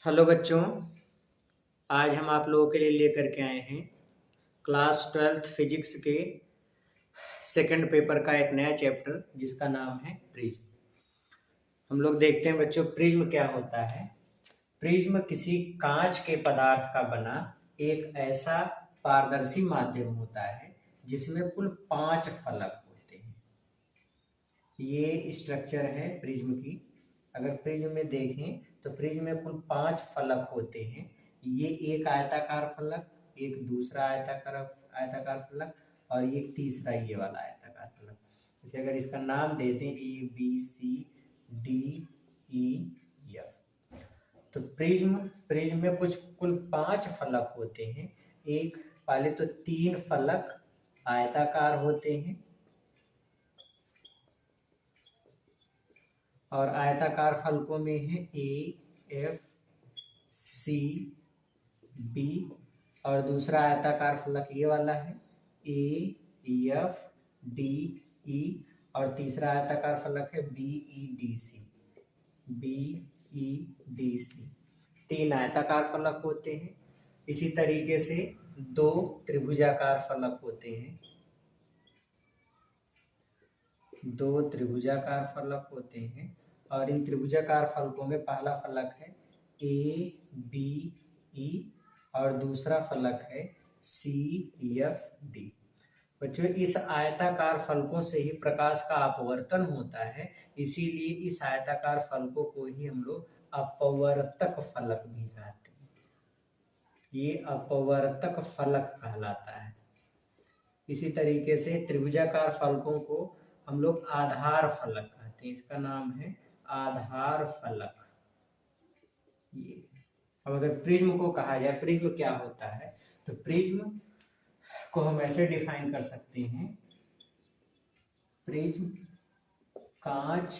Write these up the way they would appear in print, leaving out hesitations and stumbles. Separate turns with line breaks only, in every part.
Hello बच्चों, आज हम आप लोगों के लिए लेकर के आए हैं क्लास 12th फिजिक्स के सेकंड पेपर का एक नया चैप्टर जिसका नाम है प्रिज्म। हम लोग देखते हैं बच्चों, प्रिज्म क्या होता है। प्रिज्म किसी कांच के पदार्थ का बना एक ऐसा पारदर्शी माध्यम होता है जिसमें कुल 5 फलक होते हैं। ये स्ट्रक्चर है प्रिज्म की। अगर प्रिज्म में देखें तो प्रिज्म में कुल 5 फलक होते हैं। ये एक आयताकार फलक, एक दूसरा आयताकार फलक और एक तीसरा ये वाला आयताकार फलक। जैसे अगर इसका नाम देते हैं ABCDEF, तो प्रिज्म में कुल 5 फलक होते हैं। एक पहले तो 3 फलक आयताकार होते हैं और आयताकार फलकों में है AFCB और दूसरा आयताकार फलक ये वाला है AFDE और तीसरा आयताकार फलक है BEDC। 3 आयताकार फलक होते हैं। इसी तरीके से 2 त्रिभुजाकार फलक होते हैं। 2 त्रिभुजाकार फलक होते हैं और इन त्रिभुजाकार फलकों में पहला फलक है ABE और दूसरा फलक है CFD। बच्चों, इस आयताकार फलकों से ही प्रकाश का अपवर्तन होता है, इसीलिए इस आयताकार फलकों को ही हम लोग अपवर्तक फलक भी कहते हैं। ये अपवर्तक फलक कहलाता है। इसी तरीके से त्रिभुजाकार फलकों को हम लोग आधार फलक कहते हैं। इसका नाम है आधार फलक। ये अब अगर प्रिज्म को कहा जाए, प्रिज्म क्या होता है, तो प्रिज्म को हम ऐसे डिफाइन कर सकते हैं। प्रिज्म कांच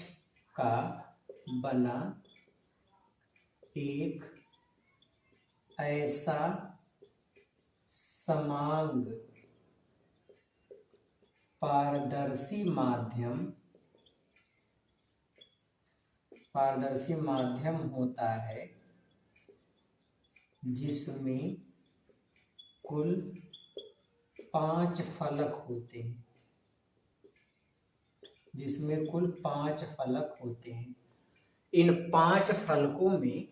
का बना एक ऐसा समांग पारदर्शी माध्यम होता है जिसमें कुल 5 फलक होते हैं। इन 5 फलकों में,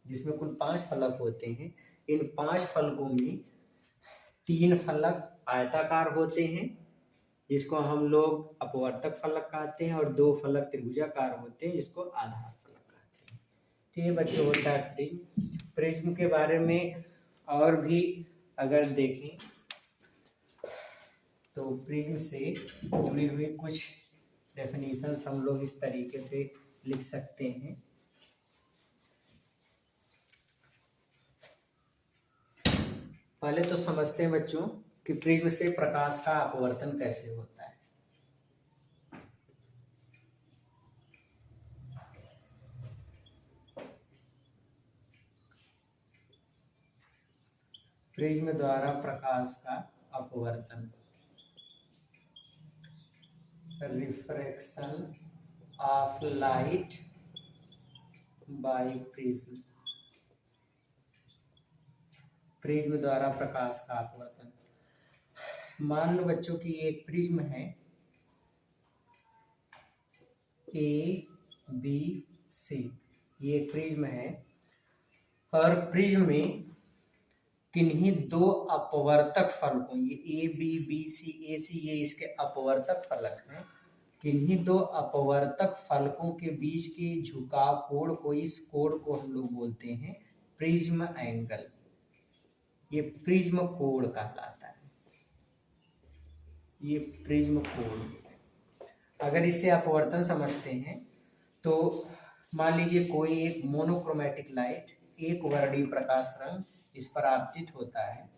जिसमें कुल 5 फलक होते हैं, इन 5 फलकों में 3 फलक आयताकार होते हैं जिसको हम लोग अपवर्तक फलक कहते हैं और 2 फलक त्रिभुजाकार होते हैं जिसको आधार फलक कहते हैं। तो ये बच्चों होता है प्रिज्म। प्रिज्म के बारे में और भी अगर देखें तो प्रिज्म से जुड़ी हुई कुछ डेफिनेशंस हम लोग इस तरीके से लिख सकते हैं। पहले तो समझते हैं बच्चों कि प्रिज्म से प्रकाश का अपवर्तन कैसे होता है। प्रिज्म द्वारा प्रकाश का अपवर्तन, refraction of light by prism. Prism द्वारा प्रकाश का अपवर्तन। मान लो बच्चों कि एक प्रिज्म है ABC, ये प्रिज्म है और प्रिज्म में किन्हीं 2 अपवर्तक फलकों, ये ABBCAC ये इसके अपवर्तक फलक हैं। किन्हीं 2 अपवर्तक फलकों के बीच के झुकाव कोण को, इस कोण को हम लोग बोलते हैं प्रिज्म एंगल। ये प्रिज्म कोण कहलाता है। ये प्रिज्म कोण। अगर इससे अपवर्तन समझते हैं तो मान लीजिए कोई एक मोनोक्रोमैटिक लाइट, एक वर्णीय प्रकाश रंग इस पर आपतित होता है।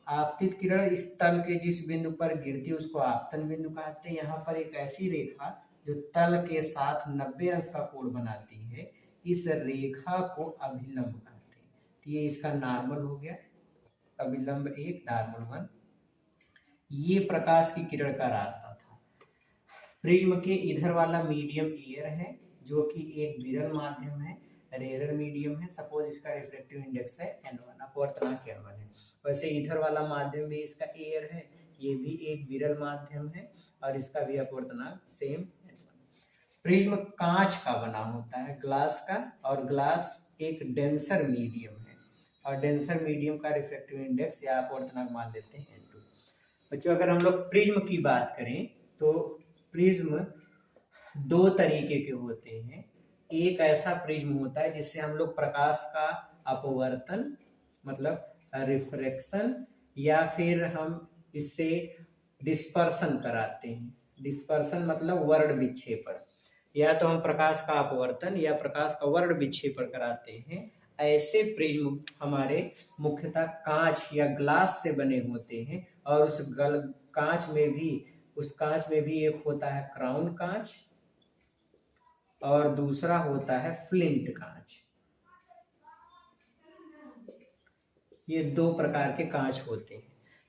आपतित किरण इस तल के जिस बिंदु पर गिरती है उसको आपतन बिंदु कहते हैं। यहाँ पर एक ऐसी रेखा जो तल के साथ 90 अंश का कोण बनाती है, इस रेखा को अभिलंब कहते हैं। तो ये इसका नॉर्मल हो गया, अभिलंब 1 नॉर्मल 1। ये प्रकाश की किरण का रास्ता था। प्रिज्म के इधर वाला मीडियम एयर है जो कि एक विरल माध्यम है। रेयर मीडियम है, सपोज इसका रिफ्रैक्टिव इंडेक्स है N1, अपवर्तनांक N1 है। वैसे इधर वाला माध्यम भी इसका एयर है, ये भी एक विरल माध्यम है और इसका भी अपवर्तनांक सेम N1। प्रिज्म कांच का बना होता है, ग्लास का, और ग्लास एक डेंसर मीडियम है और डेंसर मीडियम का रिफ्रैक्टिव इंडेक्स या अपवर्तनांक मान लेते हैं N2। बच्चों अगर हम लोग प्रिज्म की बात करें तो प्रिज्म दो तरीके के होते हैं। एक ऐसा प्रिज्म होता है जिससे हम लोग प्रकाश का अपवर्तन मतलब रिफ्रैक्शन या फिर हम इससे डिस्पर्सन कराते हैं। डिस्पर्सन मतलब वर्ण विक्षेपण, या तो हम प्रकाश का अपवर्तन या प्रकाश का वर्ण विक्षेपण कराते हैं। ऐसे प्रिज्म हमारे मुख्यतः कांच या ग्लास से बने होते हैं और उस कांच में भी एक होता है क्राउन कांच और दूसरा होता है फ्लिंट कांच। ये दो प्रकार के कांच होते हैं।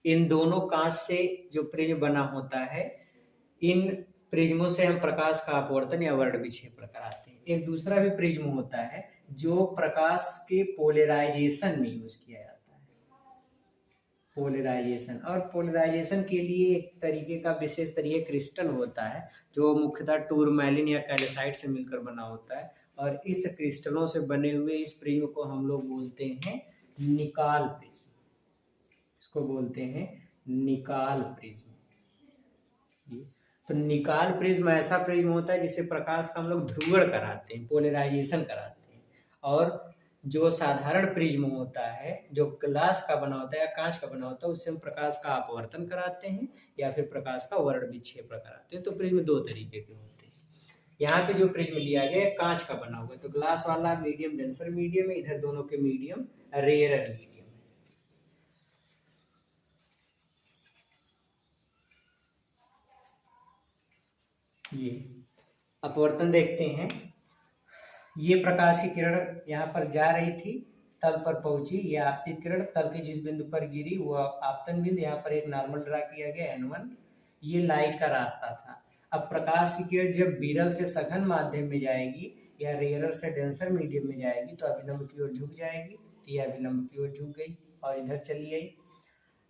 इन दोनों कांच से जो प्रिज्म बना होता है, इन प्रिज्मों से हम प्रकाश का अपवर्तन या वर्ण विक्षेपण कराते हैं। एक दूसरा भी प्रिज्म होता है जो प्रकाश के पोलराइजेशन में यूज किया जाता है। पोलराइजेशन, और पोलराइजेशन के लिए एक तरीके का विशेष तरीके क्रिस्टल होता है जो मुख्यतः टूरमैलिन या कैल्साइट से मिलकर बना होता है और इस क्रिस्टलों से बने हुए इस प्रिज्म को हम लोग बोलते हैं निकाल प्रिज्म। इसको बोलते हैं निकाल प्रिज्म। तो निकाल प्रिज्म ऐसा प्रिज्म होता है जिससे प्रकाश का हम लोग ध्रुवण कराते हैं, पोलराइजेशन कराते हैं। और जो साधारण प्रिज्म होता है जो ग्लास का बना होता है या कांच का बना होता है, उससे हम प्रकाश का अपवर्तन कराते हैं या फिर प्रकाश का वर्ण विक्षेपण कराते हैं। तो प्रिज्म दो तरीके के होते हैं। यहाँ पे जो प्रिज्म लिया गया है कांच का बना हुआ है, तो ग्लास वाला मीडियम डेंसर मीडियम है, इधर दोनों के मीडियम रेयर मीडियम। ये अपवर्तन देखते हैं। ये प्रकाश की किरण यहाँ पर जा रही थी, तल पर पहुंची, ये आपतित किरण तल के जिस बिंदु पर गिरी वो आपतन बिंदु, यहाँ पर एक नॉर्मल ड्रा किया गया N1। ये लाइट का रास्ता था। अब प्रकाश की किरण जब विरल से सघन माध्यम में जाएगी या रेयर से डेंसर मीडियम में जाएगी तो अभिलंब की ओर झुक जाएगी, तो ये अभिलंब की ओर झुक गई और इधर चली आई।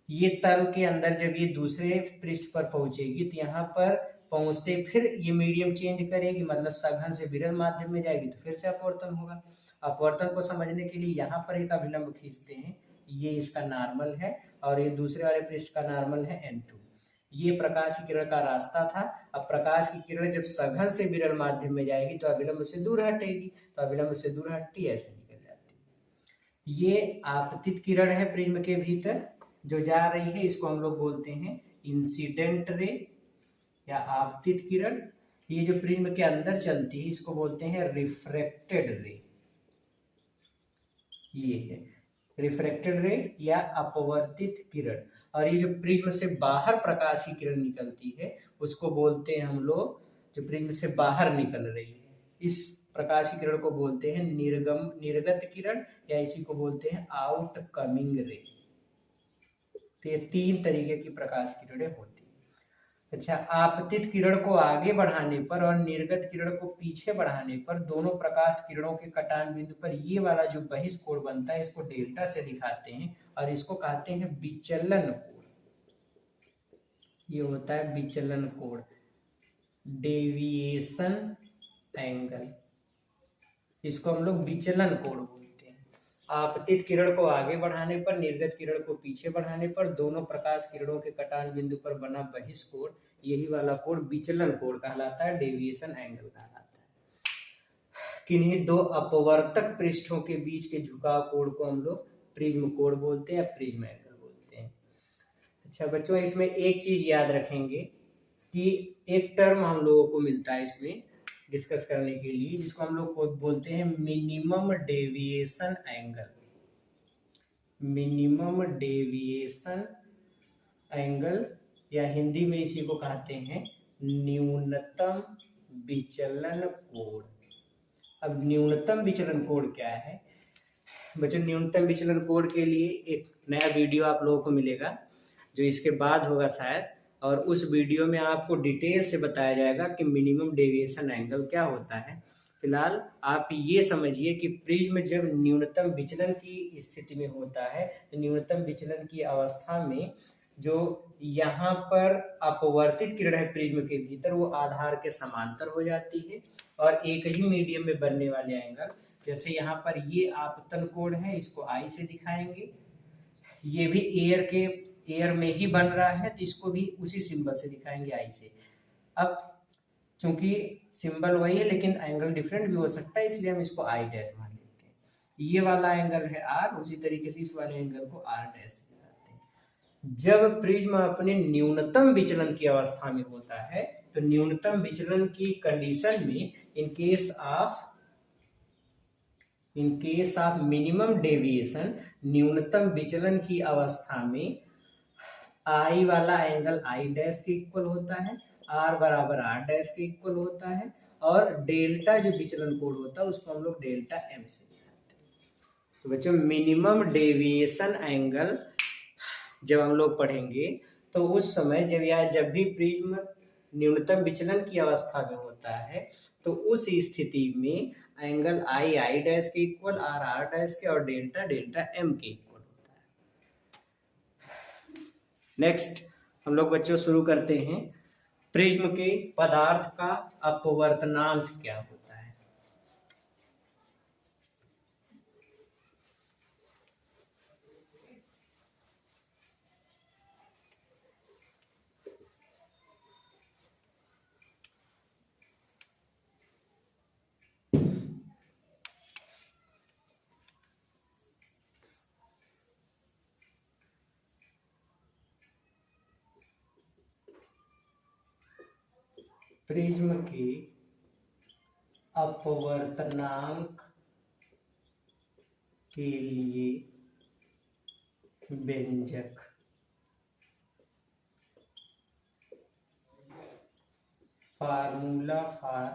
ये तल के अंदर जब ये दूसरे पृष्ठ पर पहुंचेगी तो यहाँ पर पहुंचते फिर ये मीडियम चेंज करेगी, मतलब सघन से विरल माध्यम में जाएगी तो फिर से अपवर्तन होगा। अपवर्तन को समझने के लिए यहाँ पर एक अभिलंब खींचते हैं, ये इसका नॉर्मल है और ये दूसरे वाले पृष्ठ का नॉर्मल है N2। ये प्रकाश की किरण का रास्ता था। अब प्रकाश की किरण जब सघन से विरल माध्यम में जाएगी तो अभिलंब से दूर हटेगी, तो अभिलंब से दूर हटती ऐसे निकल जाती है। ये आपतित किरण है प्रिज्म के भीतर जो जा रही है, इसको हम लोग बोलते हैं इंसिडेंट रे या आपतित किरण। ये जो प्रिज्म के अंदर चलती है इसको बोलते हैं रिफ्रैक्टेड रे। ये है रिफ्रैक्टेड रे या अपवर्तित किरण। और ये जो प्रिज्म से बाहर प्रकाश की किरण निकलती है उसको बोलते हैं हम लोग, जो प्रिज्म से बाहर निकल रही है इस प्रकाश की किरण को बोलते हैं निर्गत किरण या इसी को बोलते हैं आउट कमिंग रे। तो ये तीन तरीके की प्रकाश किरणें होती हैं। अच्छा, आपतित किरण को आगे बढ़ाने पर और निर्गत किरण को पीछे बढ़ाने पर दोनों प्रकाश किरणों के कटान बिंदु पर ये वाला जो बहिष्कोण बनता है इसको डेल्टा से दिखाते हैं और इसको कहते हैं विचलन कोण। ये होता है विचलन कोण, डेविएशन एंगल, इसको हम लोग विचलन कोण बोलते हैं। आपतित किरण को आगे बढ़ाने पर, निर्गत किरण को पीछे बढ़ाने पर दोनों प्रकाश किरणों के कटान बिंदु पर बना बहिष्कोण, यही वाला कोण विचलन कोण कहलाता है, डेविएशन एंगल कहलाता है। किन्हीं दो अपवर्तक पृष्ठों के बीच के झुकाव कोण को हम लोग प्रिज्म कोण बोलते हैं, प्रिज्म एंगल बोलते हैं। अच्छा बच्चों, इसमें एक चीज याद रखेंगे कि एक टर्म हम लोगों को मिलता है इसमें डिस्कस करने के लिए, जिसको हम लोग बोलते हैं minimum deviation angle. Minimum deviation angle या हिंदी में इसी को कहते हैं न्यूनतम विचलन कोण। अब न्यूनतम विचलन कोण क्या है बच्चों? न्यूनतम विचलन कोण के लिए एक नया वीडियो आप लोगों को मिलेगा जो इसके बाद होगा शायद, और उस वीडियो में आपको डिटेल से बताया जाएगा कि मिनिमम डेविएशन एंगल क्या होता है। फिलहाल आप ये समझिए कि प्रिज्म जब न्यूनतम विचलन की स्थिति में होता है तो न्यूनतम विचलन की अवस्था में जो यहाँ पर अपवर्तित किरण है प्रिज्म के भीतर वो आधार के समांतर हो जाती है और एक ही मीडियम में बनने वाले एंगल, जैसे यहाँ पर ये आपतन कोण है, इसको आई से दिखाएंगे, ये भी एयर में ही बन रहा है तो इसको भी उसी सिंबल से दिखाएंगे आई से। अब चूंकि सिंबल वही है लेकिन एंगल डिफरेंट भी हो सकता है इसलिए हम इसको आई डैश मान लेते हैं। ये वाला एंगल है आर, उसी तरीके से इस वाले एंगल को आर डैश दिखाते हैं। जब प्रिज्म अपने न्यूनतम विचलन की अवस्था में होता है तो न्यूनतम विचलन की कंडीशन में in case of minimum deviation, न्यूनतम विचलन की अवस्था में आई वाला एंगल आई डैश के इक्वल होता है, आर बराबर आर डैश के इक्वल होता है और डेल्टा जो विचलन कोण होता है उसको हम लोग डेल्टा एम से दिखाते हैं। तो बच्चों मिनिमम डेविएशन एंगल जब हम लोग पढ़ेंगे तो उस समय जब भी प्रिज्म न्यूनतम विचलन की अवस्था में होता है तो उस स्थिति में एंगल आई आई डैश के इक्वल, आर आर डैश के और डेल्टा डेल्टा एम के इक्वल होता है। नेक्स्ट हम लोग बच्चों शुरू करते हैं, प्रिज्म के पदार्थ का अपवर्तनांक क्या होता है। प्रिज्म के अपवर्तनांक के लिए व्यंजक formula for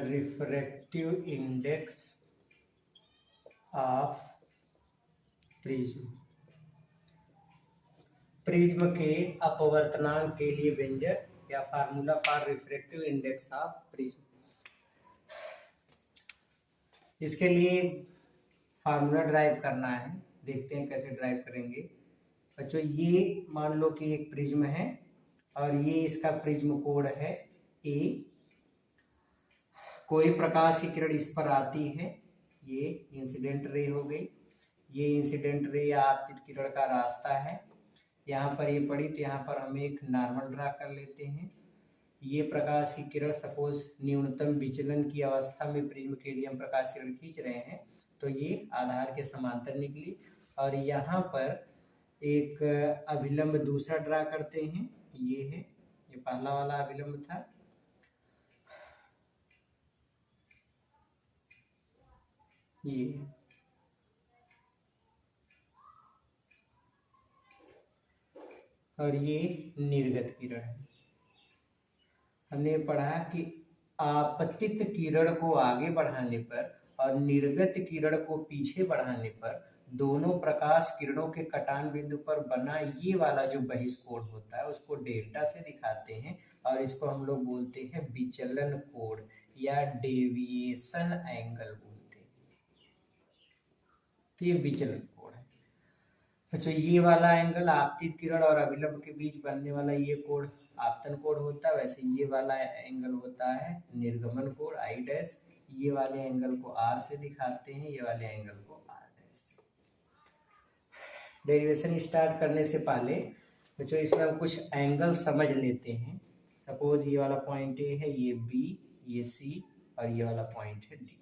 refractive index of prism. Prism के अपवर्तनांक के लिए व्यंजक या formula for refractive index of prism. इसके लिए फार्मूला ड्राइव करना है, देखते हैं कैसे ड्राइव करेंगे। बच्चों ये मान लो कि एक प्रिज्म है और ये इसका प्रिज्म कोण है ए, कोई प्रकाश की किरण इस पर आती है, ये इंसिडेंट रे हो गई, ये इंसिडेंट रे या आपतित किरण का रास्ता है, यहाँ पर ये पड़ी तो यहाँ पर हम एक नॉर्मल ड्रा कर लेते हैं। ये प्रकाश की किरण सपोज न्यूनतम विचलन की अवस्था में प्रिज्म के लिए हम प्रकाश किरण खींच रहे हैं तो ये आधार के समांतर निकली और यहाँ पर एक अभिलंब दूसरा ड्रा करते हैं, ये है, ये पहला वाला अभिलंब था, ये और ये निर्गत किरण है। हमने पढ़ा कि आपतित किरण को आगे बढ़ाने पर और निर्गत किरण को पीछे बढ़ाने पर दोनों प्रकाश किरणों के कटान बिंदु पर बना ये वाला जो बहिष्कोण होता है उसको डेल्टा से दिखाते हैं और इसको हम लोग बोलते हैं विचलन कोण या डेविएशन एंगल बोलते हैं। तो ये विचलन कोण है। अच्छा ये वाला एंगल आपतित किरण और अभिलंब के बीच बनने वाला ये कोण आपतन कोण होता है, वैसे ये वाला एंगल होता है निर्गमन कोण आई डैश। ये वाले एंगल को आर से दिखाते हैं, ये वाले एंगल को आर डैश। डेरिवेशन स्टार्ट करने से पहले बच्चों इसमें हम कुछ एंगल समझ लेते हैं। सपोज ये वाला पॉइंट ए है, ये बी, ये सी और ये वाला पॉइंट है डी।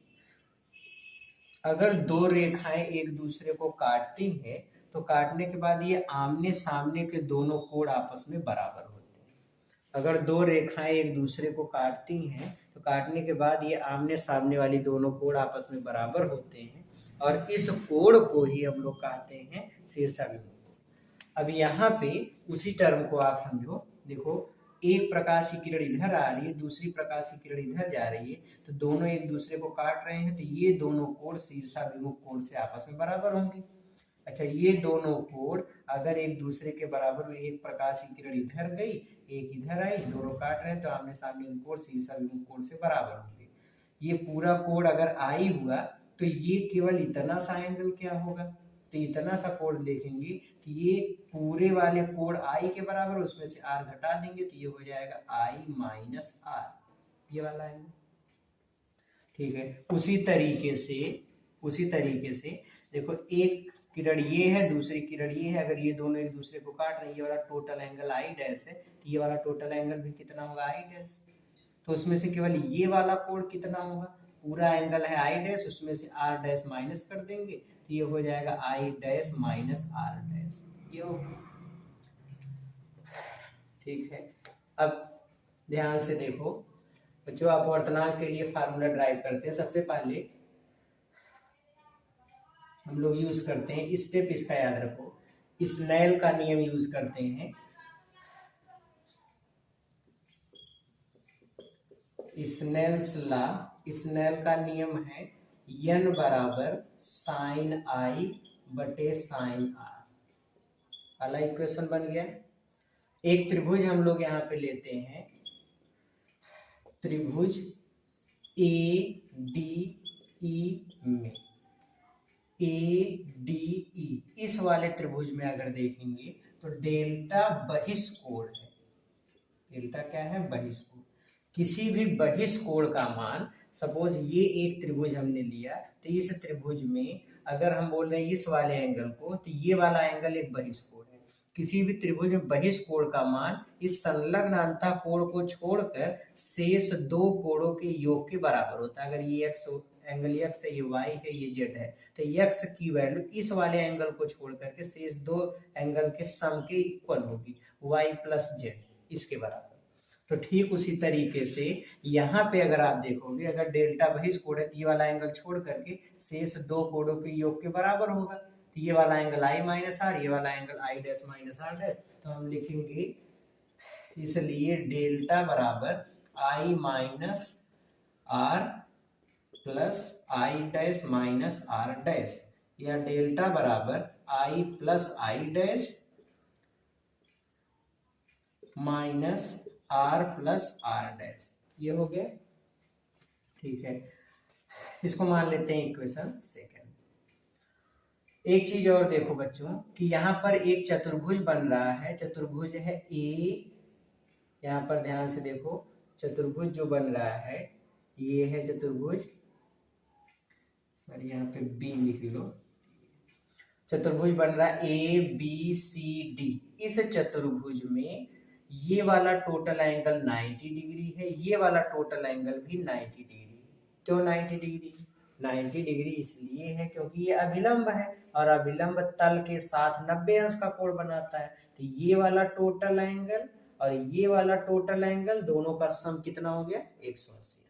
अगर दो रेखाएं एक दूसरे को काटती हैं तो काटने के बाद ये आमने सामने के दोनों कोण आपस में बराबर होते हैं। अगर दो रेखाएं एक दूसरे को काटती हैं तो काटने के बाद ये आमने सामने वाली दोनों कोण आपस में बराबर होते हैं और इस कोण को ही हम लोग कहते हैं शीर्षाभिमुख कोण। अब यहाँ पे उसी टर्म को आप समझो, देखो एक प्रकाश की किरण इधर आ रही है, दूसरी प्रकाश की किरण इधर जा रही है, तो दोनों एक दूसरे को काट रहे हैं तो ये दोनों कोण शीर्षाभिमुख कोण से आपस में बराबर होंगे। अच्छा, ये दोनों कोण अगर एक दूसरे के बराबर, एक प्रकाश की किरण इधर गई, एक इधर आई, दोनों काट रहे हैं तो आमने सामने कोण से सभी कोण से बराबर होंगे। ये पूरा कोण अगर आई हुआ तो ये केवल इतना सा एंगल क्या होगा, तो इतना सा कोण देखेंगे तो ये पूरे वाले कोण आई के बराबर, उसमें से आर घटा देंगे तो ये हो जाएगा आई माइनस आर, ये वाला एंगल। ठीक है, उसी तरीके से देखो, एक किरण ये है, दूसरी किरण ये है, अगर ये दोनों एक दूसरे को काट रहे हैं, ये वाला टोटल एंगल आई डैश है, तो ये वाला टोटल एंगल भी कितना होगा आई डैश। तो उसमें से केवल ये वाला कोण कितना होगा, पूरा एंगल है आई डैश, उसमें से आर डैश माइनस कर देंगे तो ये हो जाएगा I dash minus R dash, ये होगा। ठीक है, अब ध्यान से देखो बच्चों, आप अपवर्तनांक के लिए फार्मूला ड्राइव करते हैं। सबसे पहले हम लोग यूज करते हैं स्टेप, इसका याद रखो, स्नेल का नियम यूज करते हैं। स्नेल्स लॉ, स्नेल का नियम है n बराबर साइन आई बटे साइन आर, वाला इक्वेशन बन गया। एक त्रिभुज हम लोग यहाँ पे लेते हैं, त्रिभुज ए डी ई में, ए डी ई, इस वाले त्रिभुज में अगर देखेंगे तो डेल्टा बहिष्कोण है। डेल्टा क्या है, बहिष्कोण। किसी भी बहिष्कोण का मान, सपोज ये एक त्रिभुज हमने लिया, तो इस त्रिभुज में अगर हम बोल रहे हैं इस वाले एंगल को, तो ये वाला एंगल एक बहिष्कोण है। किसी भी त्रिभुज में बहिष्कोण का मान इस संलग्न अंतःकोण को छोड़कर शेष दो कोणों के योग के बराबर होता है। अगर ये एक्स एंगल एक्स है, ये वाई है, ये जेड है, तो एक्स की वैल्यू इस वाले एंगल को छोड़ करके शेष दो एंगल के सम के इक्वल होगी, वाई प्लस जेड, इसके बराबर। तो ठीक उसी तरीके से यहाँ पे अगर आप देखोगे, अगर डेल्टा बहिष्कोण है तो ये वाला एंगल छोड़ करके शेष दो कोणों के योग के बराबर होगा, तो ये वाला एंगल आई माइनस आर, ये वाला angle I dash minus R dash. तो हम लिखेंगे इसलिए डेल्टा बराबर I minus R plus I dash minus R dash, या डेल्टा बराबर I plus I dash minus R plus R dash, ये हो गया। ठीक है, इसको मान लेते हैं इक्वेशन सेकंड। एक चीज और देखो बच्चों कि यहाँ पर एक चतुर्भुज बन रहा है, चतुर्भुज है ए, यहाँ पर ध्यान से देखो, चतुर्भुज जो बन रहा है ये है चतुर्भुज, सॉरी यहाँ पे बी लिख लो, चतुर्भुज बन रहा है ए बी सी डी। इस चतुर्भुज में ये वाला टोटल एंगल 90 डिग्री है, ये वाला टोटल एंगल भी 90 डिग्री है। क्यों 90 डिग्री? 90 डिग्री इसलिए है क्योंकि ये अभिलंब है, और अभिलंब तल के साथ 90 अंश का कोण बनाता है। तो ये वाला टोटल एंगल और ये वाला टोटल एंगल, दोनों का सम कितना हो गया? 180।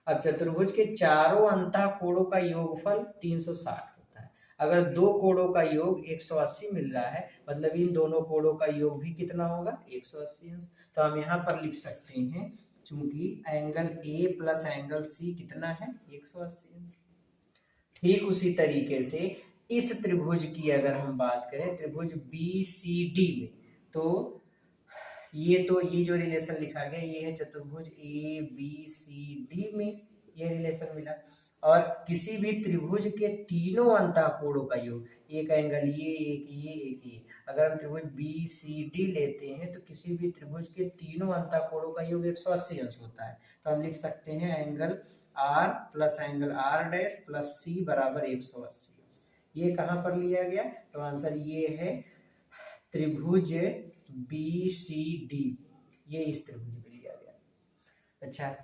अब चतुर्भुज के चारों अंतः कोणों का योगफल 360 होता है। अगर दो कोणों का योग 180 मिल रहा है, मतलब इन दोनों कोणों का योग भी कितना होगा? 180 अंश। तो हम यहाँ पर लिख सकते हैं, चूंकि angle A plus angle C कितना है? 180 अंश। ठीक उसी तरीके से इस त्रिभुज की अगर हम बात करें, त्रिभुज बी सी डी में, तो ये जो रिलेशन लिखा गया ये है चतुर्भुज ए बी सी डी में, ये रिलेशन मिला। और किसी भी त्रिभुज के तीनों अंतःकोणों का योग, एक एंगल ये, एक ये, एक ये, अगर हम त्रिभुज बी सी डी लेते हैं तो किसी भी त्रिभुज के तीनों अंतःकोणों का योग 180 अंश होता है। तो हम लिख सकते हैं angle R plus angle R dash plus C बराबर 180 अंश। ये कहाँ पर लिया गया? तो आंसर ये है त्रिभुज बी सी डी, ये इस त्रिभुज में लिया गया। अच्छा,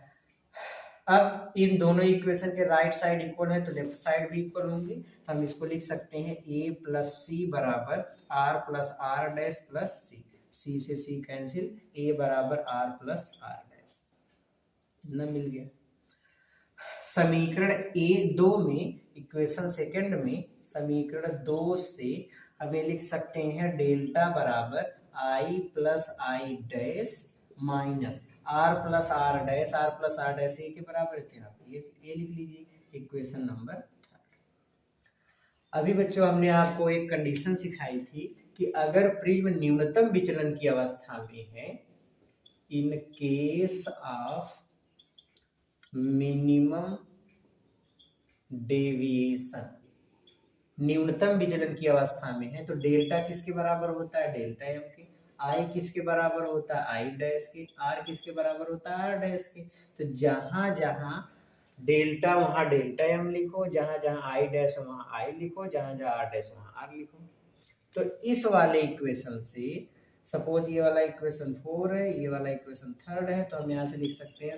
अब इन दोनों इक्वेशन के राइट साइड इक्वल है तो लेफ्ट साइड भी इक्वल होंगे। हम इसको लिख सकते हैं ए प्लस सी बराबर R plus R dash plus C, C से सी कैंसिल, ए बराबर आर प्लस आर डैश, न मिल गया। समीकरण ए दो में, इक्वेशन सेकंड में समीकरण 2 से हमें लिख सकते हैं डेल्टा बराबर I plus I dash minus R plus R dash, R plus R dash A के बराबर है, ये ए लिख लीजिए, इक्वेशन नंबर 3। अभी बच्चों हमने आपको एक कंडीशन सिखाई थी कि अगर प्रिज्म न्यूनतम विचलन की अवस्था में है, in case of minimum deviation, न्यूनतम विचलन की अवस्था में है, तो डेल्टा किसके बराबर होता है, डेल्टा एम के। आई किसके बराबर होता है, आई डैश के। आर किसके बराबर होता है, आर डैश के। तो जहां जहां डेल्टा वहां डेल्टा एम लिखो, जहां जहां आई डैश वहां आई लिखो, जहां जहां आर डैश वहां आर लिखो। तो इस वाले इक्वेशन से सपोज ये वाला इक्वेशन 4 है, ये वाला इक्वेशन 3 है, तो हम यहाँ से लिख सकते हैं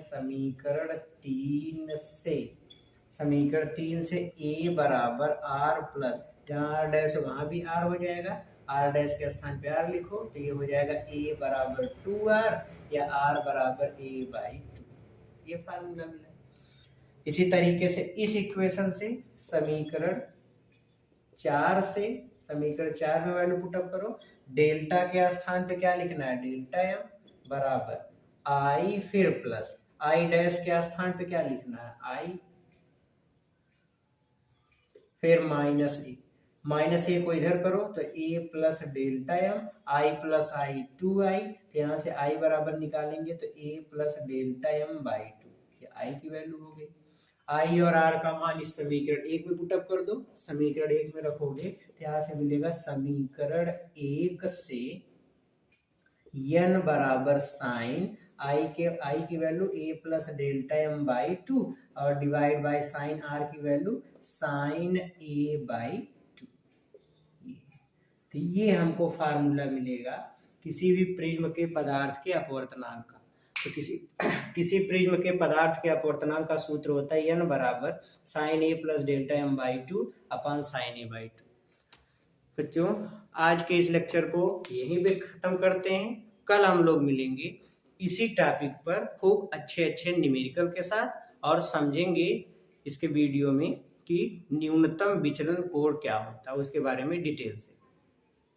समीकरण 3 से ए बराबर आर प्लस, जहाँ आर डैश वहाँ भी आर हो जाएगा, आर डैश के स्थान पे आर लिखो, तो ये हो जाएगा ए बराबर 2r या आर बराबर a/2। ये फार्मूला मिला। इसी तरीके से इस इक्वेशन से समीकरण 4 में वैल्यू पुटअप करो। डेल्टा के स्थान पे क्या लिखना है, डेल्टा एम बराबर आई फिर प्लस आई डैश के स्थान पे क्या लिखना है, आई फिर माइनस ए को इधर करो तो ए प्लस डेल्टा एम आई प्लस आई 2i, तो यहाँ से आई बराबर निकालेंगे तो ए प्लस डेल्टा एम/2, ये आई की वैल्यू हो गई। आई और आर का मान इस समीकरण 1 में पुटअप कर दो, समीकरण 1 में रखोगे तो यहाँ से मिलेगा समीकरण 1 से n बराबर साइन आई की वैल्यू ए प्लस डेल्टा एम/2 और डिवाइड बाय साइन आर की वैल्यू साइन a/2। तो ये हमको फार्मूला मिलेगा किसी भी प्रिज्म के पदार्थ के अपवर्तनांक का। तो किसी प्रिज्म के पदार्थ के अपवर्तनांक का सूत्र होता है n बराबर साइन a प्लस डेल्टा एम/2 अपॉन साइन a/2। बच्चों आज के इस लेक्चर को यहीं पे खत्म करते हैं। कल हम लोग मिलेंगे इसी टॉपिक पर खूब अच्छे अच्छे न्यूमेरिकल के साथ और समझेंगे इसके वीडियो में कि न्यूनतम विचलन कोण क्या होता है उसके बारे में डिटेल से।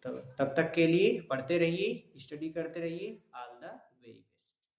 तो तब तक के लिए पढ़ते रहिए, स्टडी करते रहिए।